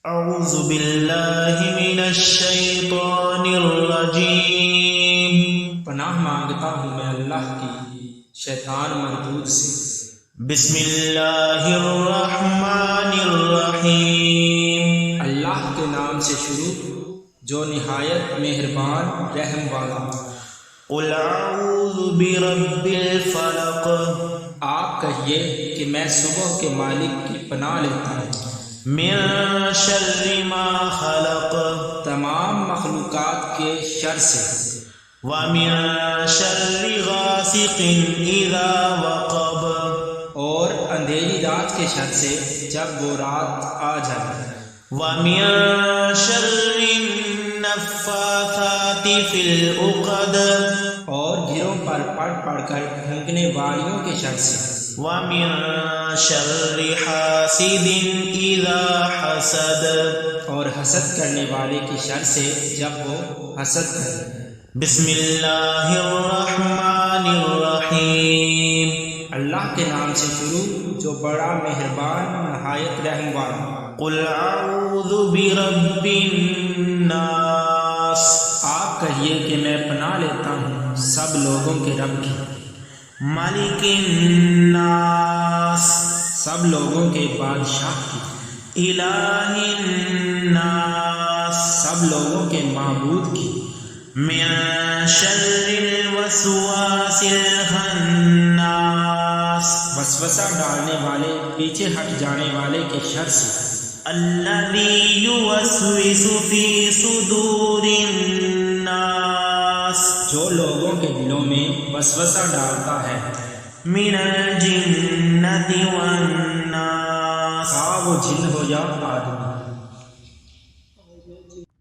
اعوذ باللہ من الشیطان الرجیم، پناہ مانگتا ہوں میں اللہ کی شیطان مردود سے۔ بسم اللہ الرحمن الرحیم، اللہ کے نام سے شروع جو نہایت مہربان رحم والا۔ قل اعوذ برب الفلق، آپ کہیے کہ میں صبح کے مالک کی پناہ لیتا ہوں، من شر ما خلق، تمام مخلوقات کے شر سے، ومن شر غاسق اذا وقب، اور اندھیری رات کے شر سے جب وہ رات آ جائے، ومن شر النفاثات فی العقد، اور گھروں پر پڑھ کر پھونکنے والیوں کے شر سے، ومن شر حاسد اذا حسد، اور حسد کرنے والے کی شر سے جب وہ حسد کرے۔ بسم اللہ الرحمن الرحیم، اللہ کے نام سے شروع جو بڑا مہربان نہایت رحم والا۔ قل اعوذ برب الناس، آپ کہیے کہ میں پناہ لیتا ہوں سب لوگوں کے رب کی، ملک الناس، سب لوگوں کے بادشاہ کی، الہ الناس، سب لوگوں کے معبود کی، من شر الوسواس الخناس، وسوسہ ڈالنے والے پیچھے ہٹ جانے والے کے شر سے، الذی یوسوس فی صدور الناس، جو لوگوں کے دلوں میں وسوسہ ڈالتا ہے، من الجنۃ والناس، خواہ وہ جن ہو یا آدمی۔